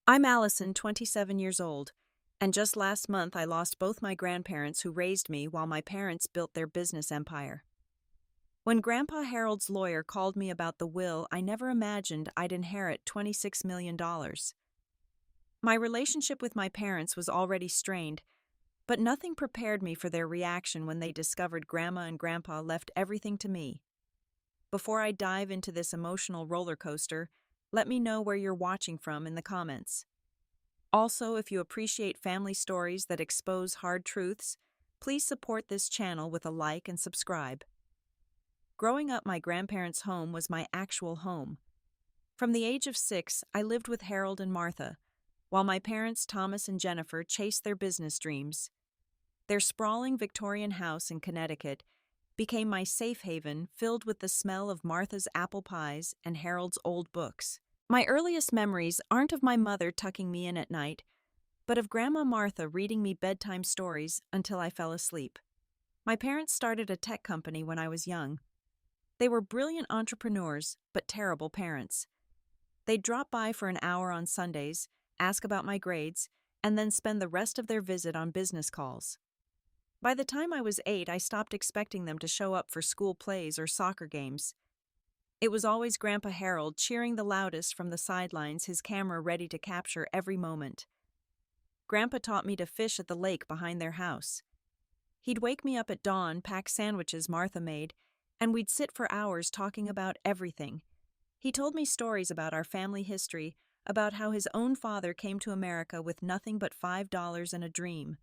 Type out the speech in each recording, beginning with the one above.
I'm Allison, 27 years old, and just last month I lost both my grandparents who raised me while my parents built their business empire. When Grandpa Harold's lawyer called me about the will, I never imagined I'd inherit $26 million. My relationship with my parents was already strained, but nothing prepared me for their reaction when they discovered Grandma and Grandpa left everything to me. Before I dive into this emotional roller coaster, let me know where you're watching from in the comments. Also, if you appreciate family stories that expose hard truths, please support this channel with a like and subscribe. Growing up, my grandparents' home was my actual home. From the age of 6, I lived with Harold and Martha, while my parents, Thomas and Jennifer, chased their business dreams. Their sprawling Victorian house in Connecticut became my safe haven, filled with the smell of Martha's apple pies and Harold's old books. My earliest memories aren't of my mother tucking me in at night, but of Grandma Martha reading me bedtime stories until I fell asleep. My parents started a tech company when I was young. They were brilliant entrepreneurs, but terrible parents. They'd drop by for an hour on Sundays, ask about my grades, and then spend the rest of their visit on business calls. By the time I was 8, I stopped expecting them to show up for school plays or soccer games. It was always Grandpa Harold cheering the loudest from the sidelines, his camera ready to capture every moment. Grandpa taught me to fish at the lake behind their house. He'd wake me up at dawn, pack sandwiches Martha made, and we'd sit for hours talking about everything. He told me stories about our family history, about how his own father came to America with nothing but $5 and a dream.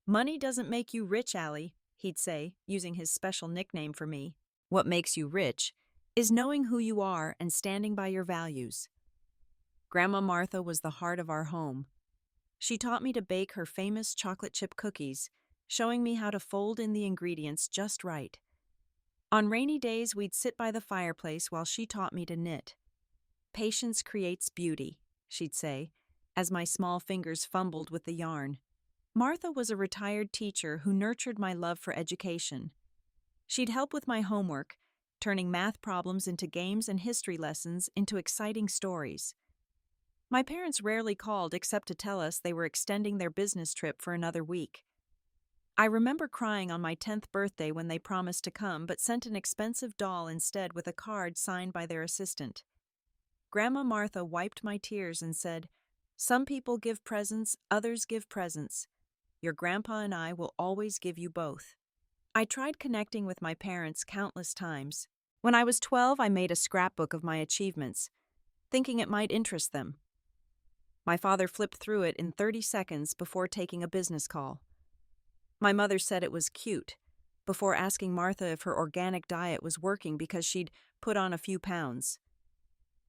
"Money doesn't make you rich, Allie," he'd say, using his special nickname for me. "What makes you rich is knowing who you are and standing by your values." Grandma Martha was the heart of our home. She taught me to bake her famous chocolate chip cookies, showing me how to fold in the ingredients just right. On rainy days, we'd sit by the fireplace while she taught me to knit. "Patience creates beauty," she'd say, as my small fingers fumbled with the yarn. Martha was a retired teacher who nurtured my love for education. She'd help with my homework, turning math problems into games and history lessons into exciting stories. My parents rarely called except to tell us they were extending their business trip for another week. I remember crying on my 10th birthday when they promised to come but sent an expensive doll instead with a card signed by their assistant. Grandma Martha wiped my tears and said, "Some people give presents, others give presents. Your grandpa and I will always give you both." I tried connecting with my parents countless times. When I was 12, I made a scrapbook of my achievements, thinking it might interest them. My father flipped through it in 30 seconds before taking a business call. My mother said it was cute, before asking Martha if her organic diet was working because she'd put on a few pounds.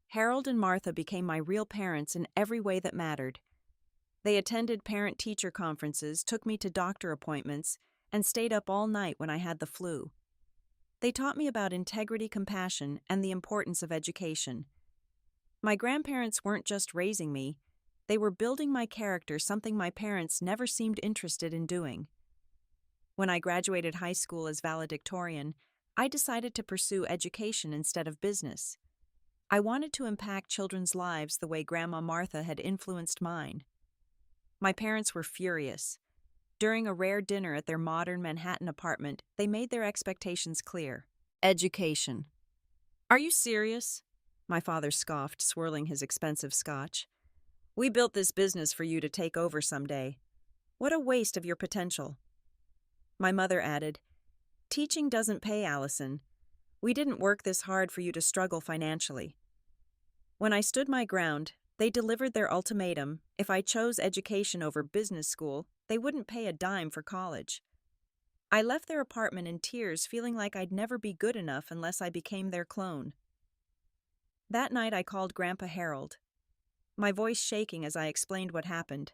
Harold and Martha became my real parents in every way that mattered. They attended parent-teacher conferences, took me to doctor appointments, and stayed up all night when I had the flu. They taught me about integrity, compassion, and the importance of education. My grandparents weren't just raising me, they were building my character, something my parents never seemed interested in doing. When I graduated high school as valedictorian, I decided to pursue education instead of business. I wanted to impact children's lives the way Grandma Martha had influenced mine. My parents were furious. During a rare dinner at their modern Manhattan apartment, they made their expectations clear. "Education." "Are you serious?" My father scoffed, swirling his expensive scotch. "We built this business for you to take over someday. What a waste of your potential." My mother added, "Teaching doesn't pay, Allison. We didn't work this hard for you to struggle financially." When I stood my ground, they delivered their ultimatum. If I chose education over business school, they wouldn't pay a dime for college. I left their apartment in tears, feeling like I'd never be good enough unless I became their clone. That night I called Grandpa Harold, my voice shaking as I explained what happened.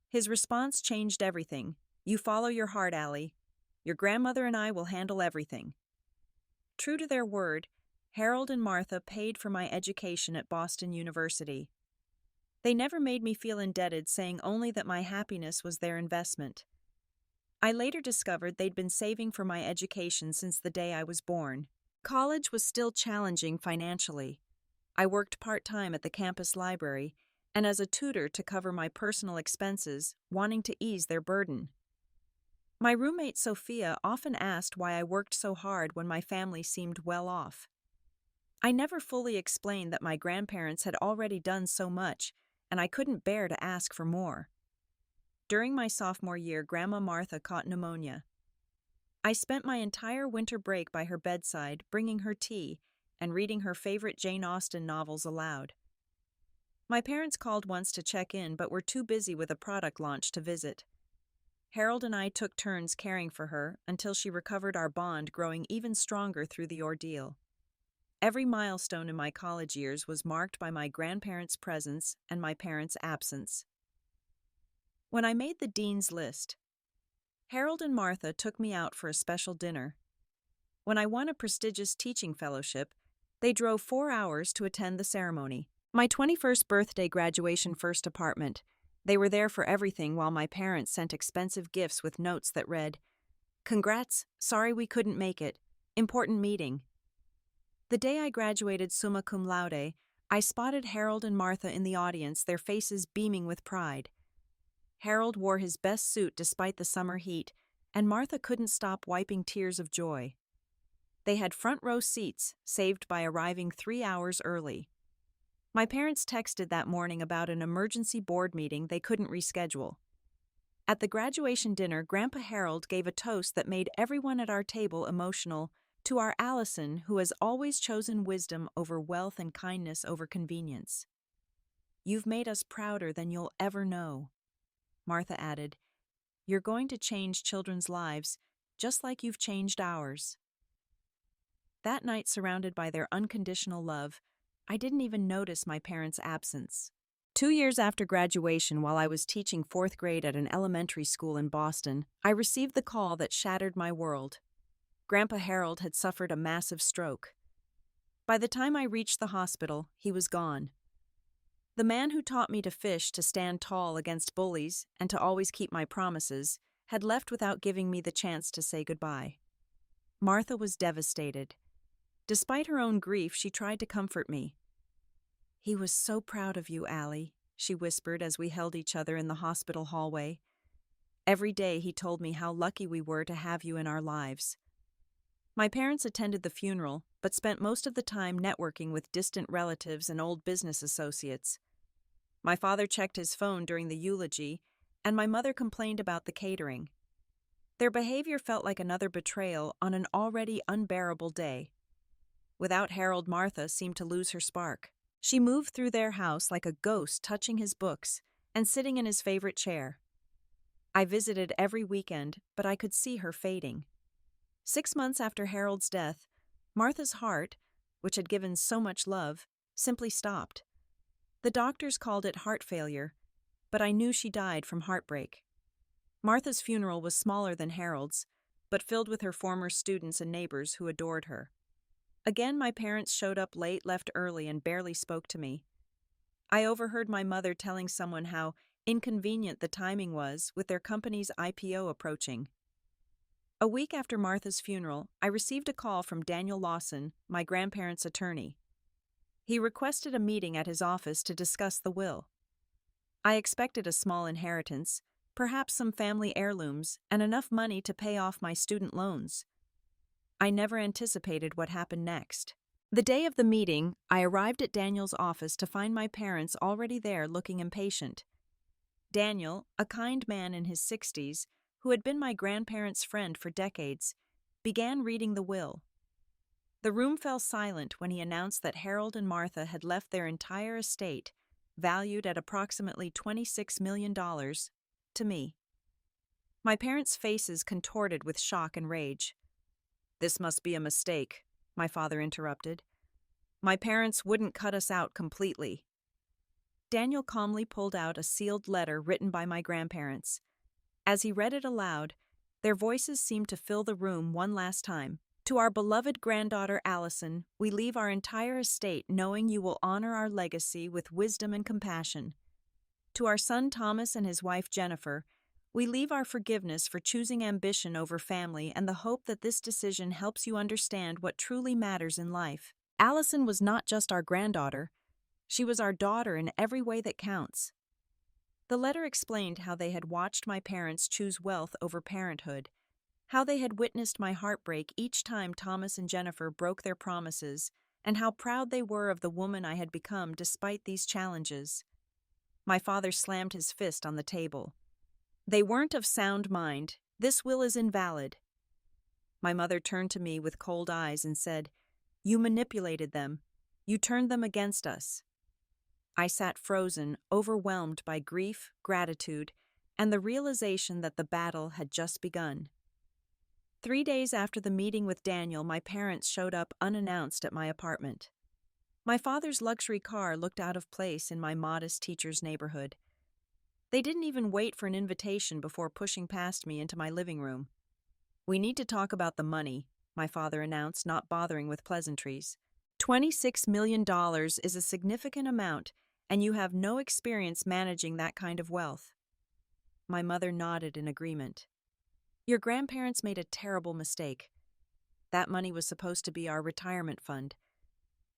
His response changed everything. "You follow your heart, Allie. Your grandmother and I will handle everything." True to their word, Harold and Martha paid for my education at Boston University. They never made me feel indebted, saying only that my happiness was their investment. I later discovered they'd been saving for my education since the day I was born. College was still challenging financially. I worked part-time at the campus library, and as a tutor to cover my personal expenses, wanting to ease their burden. My roommate Sophia often asked why I worked so hard when my family seemed well off. I never fully explained that my grandparents had already done so much, and I couldn't bear to ask for more. During my sophomore year, Grandma Martha caught pneumonia. I spent my entire winter break by her bedside, bringing her tea and reading her favorite Jane Austen novels aloud. My parents called once to check in, but were too busy with a product launch to visit. Harold and I took turns caring for her until she recovered, our bond growing even stronger through the ordeal. Every milestone in my college years was marked by my grandparents' presence and my parents' absence. When I made the dean's list, Harold and Martha took me out for a special dinner. When I won a prestigious teaching fellowship, they drove 4 hours to attend the ceremony. My 21st birthday graduation first apartment. They were there for everything while my parents sent expensive gifts with notes that read, "Congrats, sorry we couldn't make it. Important meeting." The day I graduated summa cum laude, I spotted Harold and Martha in the audience, their faces beaming with pride. Harold wore his best suit despite the summer heat, and Martha couldn't stop wiping tears of joy. They had front row seats, saved by arriving 3 hours early. My parents texted that morning about an emergency board meeting they couldn't reschedule. At the graduation dinner, Grandpa Harold gave a toast that made everyone at our table emotional, to our Allison, who has always chosen wisdom over wealth and kindness over convenience. "You've made us prouder than you'll ever know." Martha added, "You're going to change children's lives, just like you've changed ours." That night, surrounded by their unconditional love, I didn't even notice my parents' absence. 2 years after graduation, while I was teaching 4th grade at an elementary school in Boston, I received the call that shattered my world. Grandpa Harold had suffered a massive stroke. By the time I reached the hospital, he was gone. The man who taught me to fish, to stand tall against bullies, and to always keep my promises, had left without giving me the chance to say goodbye. Martha was devastated. Despite her own grief, she tried to comfort me. "He was so proud of you, Allie," she whispered as we held each other in the hospital hallway. "Every day he told me how lucky we were to have you in our lives." My parents attended the funeral, but spent most of the time networking with distant relatives and old business associates. My father checked his phone during the eulogy, and my mother complained about the catering. Their behavior felt like another betrayal on an already unbearable day. Without Harold, Martha seemed to lose her spark. She moved through their house like a ghost, touching his books and sitting in his favorite chair. I visited every weekend, but I could see her fading. 6 months after Harold's death, Martha's heart, which had given so much love, simply stopped. The doctors called it heart failure, but I knew she died from heartbreak. Martha's funeral was smaller than Harold's, but filled with her former students and neighbors who adored her. Again, my parents showed up late, left early, and barely spoke to me. I overheard my mother telling someone how inconvenient the timing was with their company's IPO approaching. A week after Martha's funeral, I received a call from Daniel Lawson, my grandparents' attorney. He requested a meeting at his office to discuss the will. I expected a small inheritance, perhaps some family heirlooms, and enough money to pay off my student loans. I never anticipated what happened next. The day of the meeting, I arrived at Daniel's office to find my parents already there, looking impatient. Daniel, a kind man in his 60s, who had been my grandparents' friend for decades, began reading the will. The room fell silent when he announced that Harold and Martha had left their entire estate, valued at approximately $26 million, to me. My parents' faces contorted with shock and rage. "This must be a mistake," my father interrupted. "My parents wouldn't cut us out completely." Daniel calmly pulled out a sealed letter written by my grandparents. As he read it aloud, their voices seemed to fill the room one last time. "To our beloved granddaughter Allison, we leave our entire estate, knowing you will honor our legacy with wisdom and compassion. To our son Thomas and his wife Jennifer, we leave our forgiveness for choosing ambition over family and the hope that this decision helps you understand what truly matters in life." Allison was not just our granddaughter. She was our daughter in every way that counts. The letter explained how they had watched my parents choose wealth over parenthood, how they had witnessed my heartbreak each time Thomas and Jennifer broke their promises, and how proud they were of the woman I had become despite these challenges. My father slammed his fist on the table. They weren't of sound mind. This will is invalid. My mother turned to me with cold eyes and said, "You manipulated them. You turned them against us." I sat frozen, overwhelmed by grief, gratitude, and the realization that the battle had just begun. 3 days after the meeting with Daniel, my parents showed up unannounced at my apartment. My father's luxury car looked out of place in my modest teacher's neighborhood. They didn't even wait for an invitation before pushing past me into my living room. "We need to talk about the money," my father announced, not bothering with pleasantries. $26 million is a significant amount, and you have no experience managing that kind of wealth. My mother nodded in agreement. "Your grandparents made a terrible mistake. That money was supposed to be our retirement fund.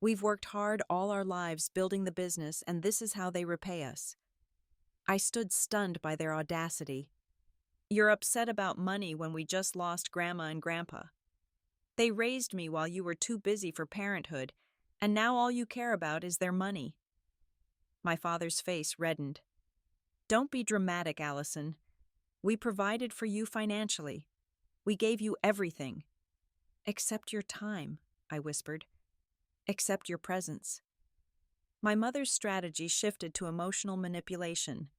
We've worked hard all our lives building the business, and this is how they repay us." I stood stunned by their audacity. "You're upset about money when we just lost Grandma and Grandpa. They raised me while you were too busy for parenthood, and now all you care about is their money." My father's face reddened. "Don't be dramatic, Allison. We provided for you financially. We gave you everything. Except your time," I whispered. "Except your presence." My mother's strategy shifted to emotional manipulation.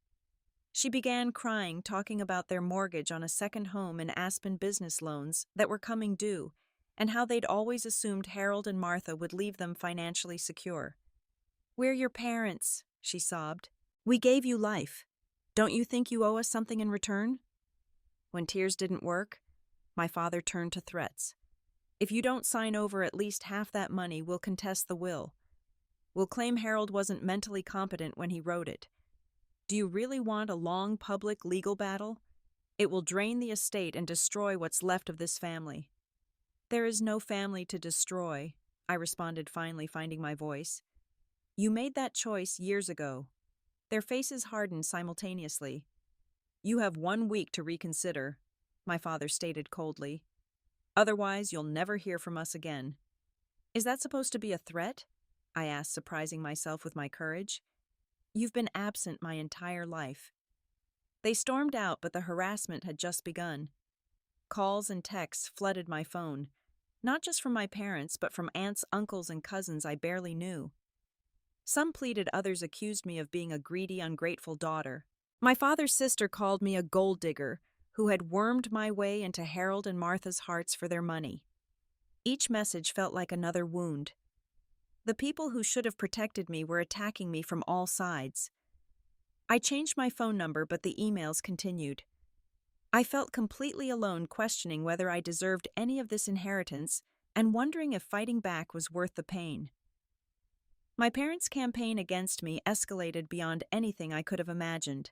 She began crying, talking about their mortgage on a second home and Aspen business loans that were coming due, and how they'd always assumed Harold and Martha would leave them financially secure. "We're your parents," she sobbed. "We gave you life. Don't you think you owe us something in return?" When tears didn't work, my father turned to threats. "If you don't sign over at least half that money, we'll contest the will. We'll claim Harold wasn't mentally competent when he wrote it. Do you really want a long public legal battle? It will drain the estate and destroy what's left of this family." "There is no family to destroy," I responded, finally finding my voice. "You made that choice years ago." Their faces hardened simultaneously. "You have 1 week to reconsider," my father stated coldly. "Otherwise, you'll never hear from us again." "Is that supposed to be a threat?" I asked, surprising myself with my courage. "You've been absent my entire life." They stormed out, but the harassment had just begun. Calls and texts flooded my phone, not just from my parents, but from aunts, uncles, and cousins I barely knew. Some pleaded, others accused me of being a greedy, ungrateful daughter. My father's sister called me a gold digger who had wormed my way into Harold and Martha's hearts for their money. Each message felt like another wound. The people who should have protected me were attacking me from all sides. I changed my phone number, but the emails continued. I felt completely alone, questioning whether I deserved any of this inheritance and wondering if fighting back was worth the pain. My parents' campaign against me escalated beyond anything I could have imagined.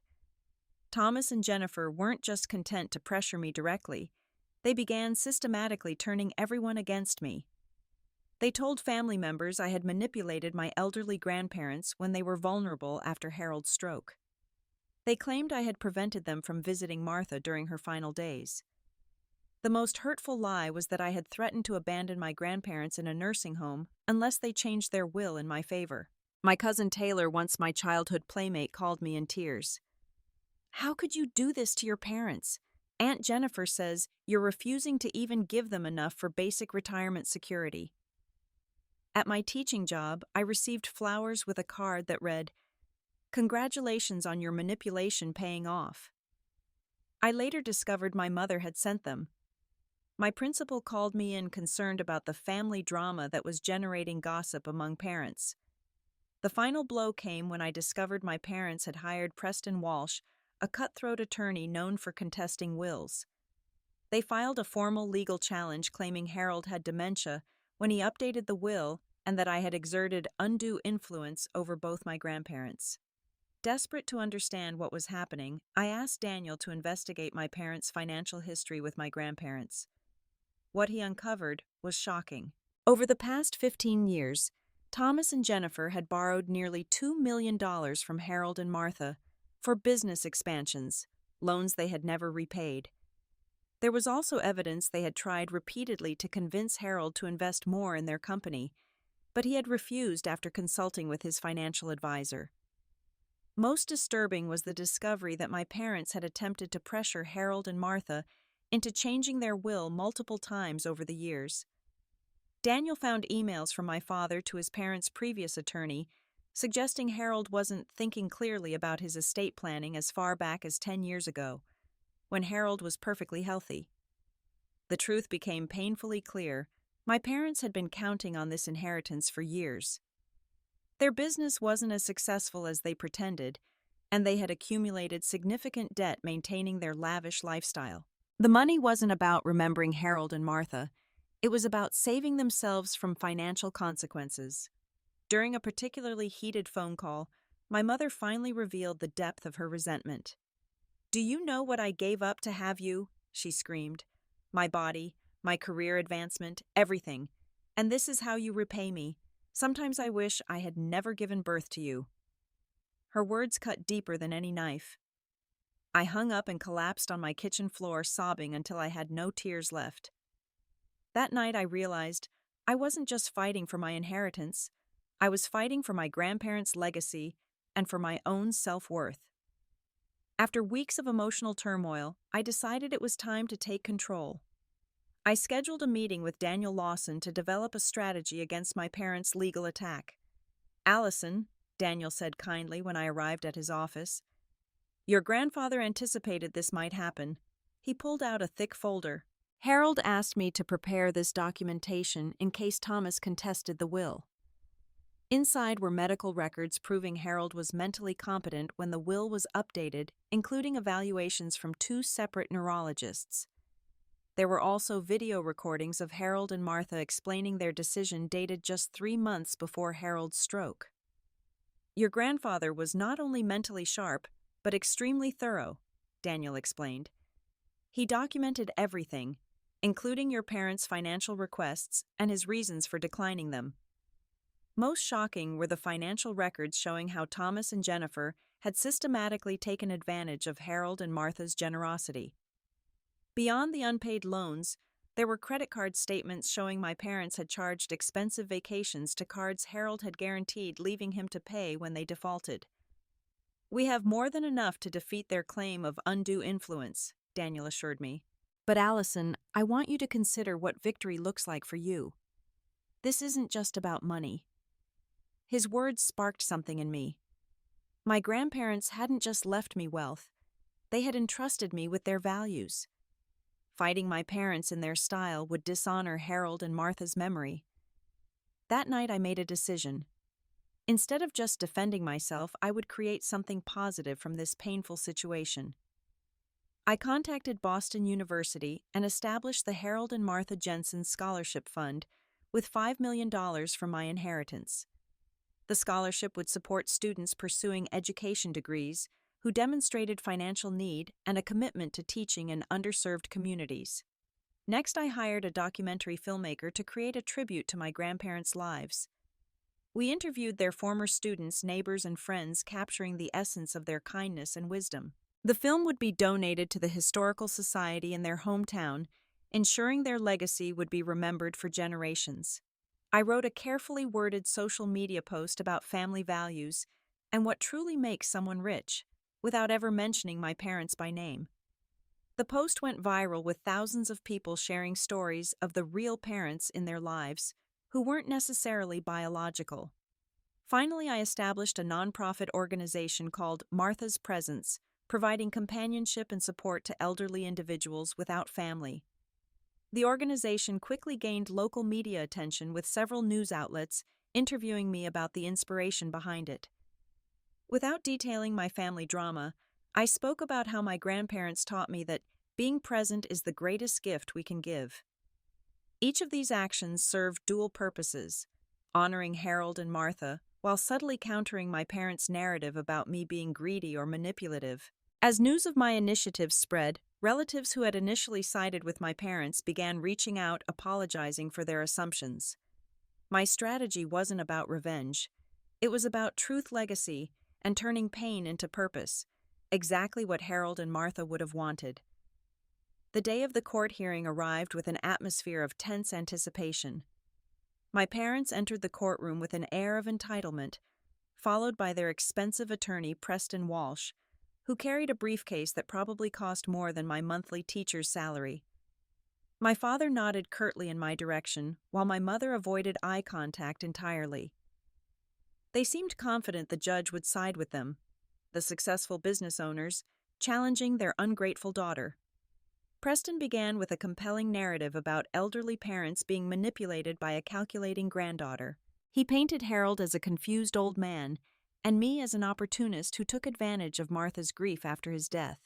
Thomas and Jennifer weren't just content to pressure me directly. They began systematically turning everyone against me. They told family members I had manipulated my elderly grandparents when they were vulnerable after Harold's stroke. They claimed I had prevented them from visiting Martha during her final days. The most hurtful lie was that I had threatened to abandon my grandparents in a nursing home unless they changed their will in my favor. My cousin Taylor, once my childhood playmate, called me in tears. "How could you do this to your parents? Aunt Jennifer says you're refusing to even give them enough for basic retirement security." At my teaching job, I received flowers with a card that read, "Congratulations on your manipulation paying off." I later discovered my mother had sent them. My principal called me in, concerned about the family drama that was generating gossip among parents. The final blow came when I discovered my parents had hired Preston Walsh, a cutthroat attorney known for contesting wills. They filed a formal legal challenge claiming Harold had dementia when he updated the will and that I had exerted undue influence over both my grandparents. Desperate to understand what was happening, I asked Daniel to investigate my parents' financial history with my grandparents. What he uncovered was shocking. Over the past 15 years, Thomas and Jennifer had borrowed nearly $2 million from Harold and Martha for business expansions, loans they had never repaid. There was also evidence they had tried repeatedly to convince Harold to invest more in their company, but he had refused after consulting with his financial advisor. Most disturbing was the discovery that my parents had attempted to pressure Harold and Martha into changing their will multiple times over the years. Daniel found emails from my father to his parents' previous attorney, suggesting Harold wasn't thinking clearly about his estate planning as far back as 10 years ago, when Harold was perfectly healthy. The truth became painfully clear. My parents had been counting on this inheritance for years. Their business wasn't as successful as they pretended, and they had accumulated significant debt maintaining their lavish lifestyle. The money wasn't about remembering Harold and Martha. It was about saving themselves from financial consequences. During a particularly heated phone call, my mother finally revealed the depth of her resentment. "Do you know what I gave up to have you?" she screamed. "My body, my career advancement, everything. And this is how you repay me. Sometimes I wish I had never given birth to you." Her words cut deeper than any knife. I hung up and collapsed on my kitchen floor, sobbing until I had no tears left. That night I realized I wasn't just fighting for my inheritance. I was fighting for my grandparents' legacy and for my own self-worth. After weeks of emotional turmoil, I decided it was time to take control. I scheduled a meeting with Daniel Lawson to develop a strategy against my parents' legal attack. "Allison," Daniel said kindly when I arrived at his office, "your grandfather anticipated this might happen." He pulled out a thick folder. "Harold asked me to prepare this documentation in case Thomas contested the will." Inside were medical records proving Harold was mentally competent when the will was updated, including evaluations from 2 separate neurologists. There were also video recordings of Harold and Martha explaining their decision dated just 3 months before Harold's stroke. "Your grandfather was not only mentally sharp, but extremely thorough," Daniel explained. "He documented everything, including your parents' financial requests and his reasons for declining them." Most shocking were the financial records showing how Thomas and Jennifer had systematically taken advantage of Harold and Martha's generosity. Beyond the unpaid loans, there were credit card statements showing my parents had charged expensive vacations to cards Harold had guaranteed, leaving him to pay when they defaulted. "We have more than enough to defeat their claim of undue influence," Daniel assured me. "But Allison, I want you to consider what victory looks like for you. This isn't just about money." His words sparked something in me. My grandparents hadn't just left me wealth. They had entrusted me with their values. Fighting my parents in their style would dishonor Harold and Martha's memory. That night I made a decision. Instead of just defending myself, I would create something positive from this painful situation. I contacted Boston University and established the Harold and Martha Jensen Scholarship Fund with $5 million from my inheritance. The scholarship would support students pursuing education degrees who demonstrated financial need and a commitment to teaching in underserved communities. Next, I hired a documentary filmmaker to create a tribute to my grandparents' lives. We interviewed their former students, neighbors, and friends, capturing the essence of their kindness and wisdom. The film would be donated to the Historical Society in their hometown, ensuring their legacy would be remembered for generations. I wrote a carefully worded social media post about family values and what truly makes someone rich, without ever mentioning my parents by name. The post went viral, with thousands of people sharing stories of the real parents in their lives who weren't necessarily biological. Finally, I established a nonprofit organization called Martha's Presence, providing companionship and support to elderly individuals without family. The organization quickly gained local media attention, with several news outlets interviewing me about the inspiration behind it. Without detailing my family drama, I spoke about how my grandparents taught me that being present is the greatest gift we can give. Each of these actions served dual purposes: honoring Harold and Martha while subtly countering my parents' narrative about me being greedy or manipulative. As news of my initiatives spread, relatives who had initially sided with my parents began reaching out, apologizing for their assumptions. My strategy wasn't about revenge. It was about truth legacy and turning pain into purpose, exactly what Harold and Martha would have wanted. The day of the court hearing arrived with an atmosphere of tense anticipation. My parents entered the courtroom with an air of entitlement, followed by their expensive attorney, Preston Walsh, who carried a briefcase that probably cost more than my monthly teacher's salary. My father nodded curtly in my direction, while my mother avoided eye contact entirely. They seemed confident the judge would side with them, the successful business owners, challenging their ungrateful daughter. Preston began with a compelling narrative about elderly parents being manipulated by a calculating granddaughter. He painted Harold as a confused old man, and me as an opportunist who took advantage of Martha's grief after his death.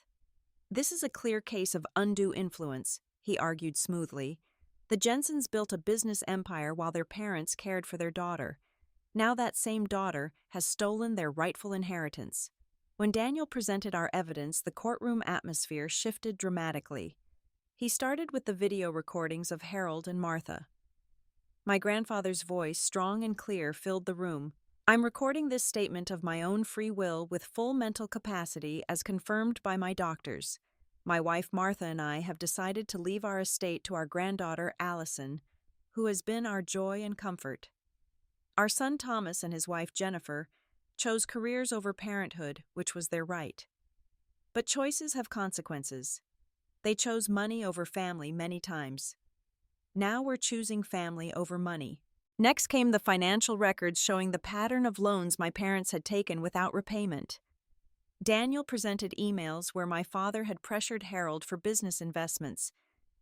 "This is a clear case of undue influence," he argued smoothly. "The Jensens built a business empire while their parents cared for their daughter. Now that same daughter has stolen their rightful inheritance." When Daniel presented our evidence, the courtroom atmosphere shifted dramatically. He started with the video recordings of Harold and Martha. My grandfather's voice, strong and clear, filled the room. "I'm recording this statement of my own free will with full mental capacity as confirmed by my doctors. My wife Martha and I have decided to leave our estate to our granddaughter Allison, who has been our joy and comfort. Our son Thomas and his wife Jennifer chose careers over parenthood, which was their right. But choices have consequences. They chose money over family many times. Now we're choosing family over money." Next came the financial records showing the pattern of loans my parents had taken without repayment. Daniel presented emails where my father had pressured Harold for business investments,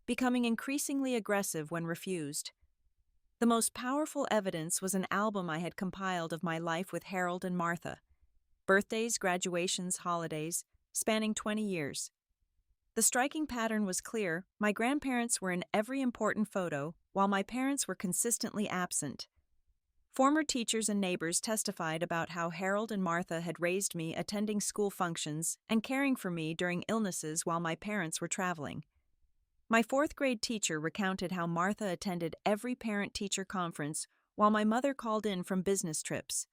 becoming increasingly aggressive when refused. The most powerful evidence was an album I had compiled of my life with Harold and Martha. Birthdays, graduations, holidays, spanning 20 years. The striking pattern was clear. My grandparents were in every important photo, while my parents were consistently absent. Former teachers and neighbors testified about how Harold and Martha had raised me attending school functions and caring for me during illnesses while my parents were traveling. My fourth-grade teacher recounted how Martha attended every parent-teacher conference while my mother called in from business trips.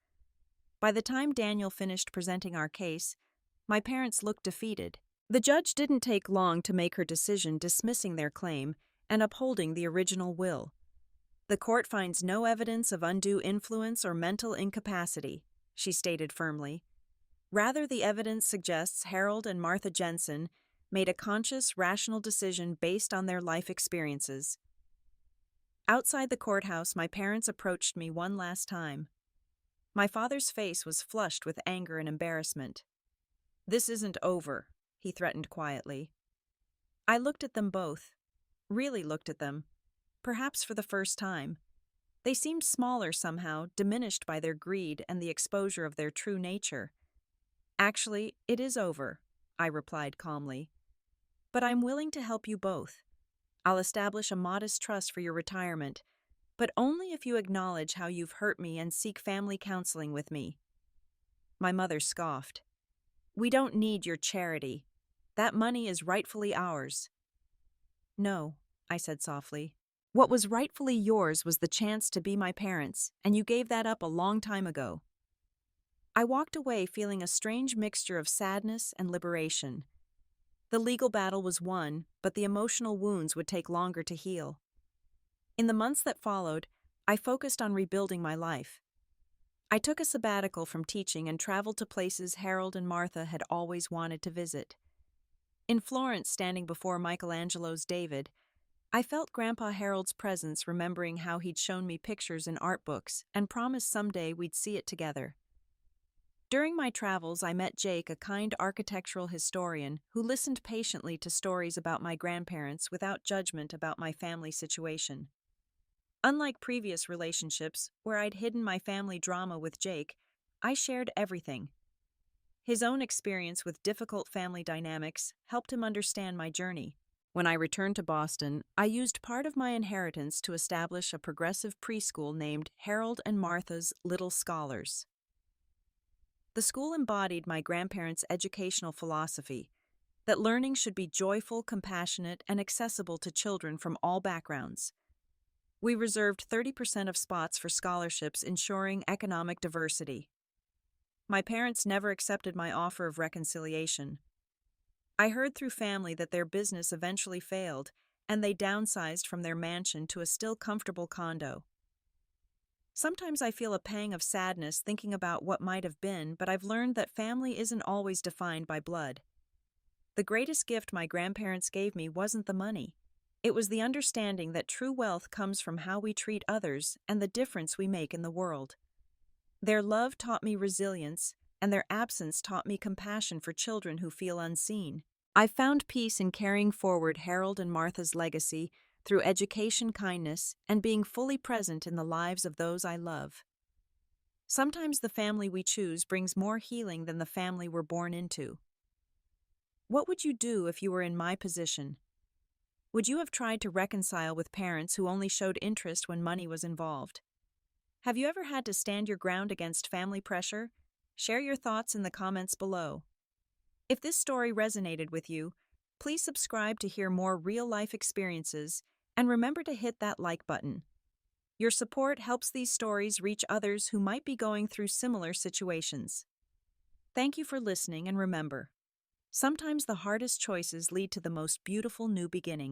By the time Daniel finished presenting our case, my parents looked defeated. The judge didn't take long to make her decision dismissing their claim and upholding the original will. "The court finds no evidence of undue influence or mental incapacity," she stated firmly. "Rather, the evidence suggests Harold and Martha Jensen made a conscious, rational decision based on their life experiences." Outside the courthouse, my parents approached me one last time. My father's face was flushed with anger and embarrassment. "This isn't over," he threatened quietly. I looked at them both, really looked at them, perhaps for the first time. They seemed smaller somehow, diminished by their greed and the exposure of their true nature. "Actually, it is over," I replied calmly. "But I'm willing to help you both. I'll establish a modest trust for your retirement, but only if you acknowledge how you've hurt me and seek family counseling with me." My mother scoffed. "We don't need your charity. That money is rightfully ours." "No," I said softly. "What was rightfully yours was the chance to be my parents, and you gave that up a long time ago." I walked away feeling a strange mixture of sadness and liberation. The legal battle was won, but the emotional wounds would take longer to heal. In the months that followed, I focused on rebuilding my life. I took a sabbatical from teaching and traveled to places Harold and Martha had always wanted to visit. In Florence, standing before Michelangelo's David, I felt Grandpa Harold's presence, remembering how he'd shown me pictures in art books and promised someday we'd see it together. During my travels, I met Jake, a kind architectural historian who listened patiently to stories about my grandparents without judgment about my family situation. Unlike previous relationships, where I'd hidden my family drama with Jake, I shared everything. His own experience with difficult family dynamics helped him understand my journey. When I returned to Boston, I used part of my inheritance to establish a progressive preschool named Harold and Martha's Little Scholars. The school embodied my grandparents' educational philosophy that learning should be joyful, compassionate, and accessible to children from all backgrounds. We reserved 30% of spots for scholarships, ensuring economic diversity. My parents never accepted my offer of reconciliation. I heard through family that their business eventually failed, and they downsized from their mansion to a still comfortable condo. Sometimes I feel a pang of sadness thinking about what might have been, but I've learned that family isn't always defined by blood. The greatest gift my grandparents gave me wasn't the money. It was the understanding that true wealth comes from how we treat others and the difference we make in the world. Their love taught me resilience, and their absence taught me compassion for children who feel unseen. I've found peace in carrying forward Harold and Martha's legacy through education, kindness, and being fully present in the lives of those I love. Sometimes the family we choose brings more healing than the family we're born into. What would you do if you were in my position? Would you have tried to reconcile with parents who only showed interest when money was involved? Have you ever had to stand your ground against family pressure? Share your thoughts in the comments below. If this story resonated with you, please subscribe to hear more real-life experiences, and remember to hit that like button. Your support helps these stories reach others who might be going through similar situations. Thank you for listening, and remember, sometimes the hardest choices lead to the most beautiful new beginnings.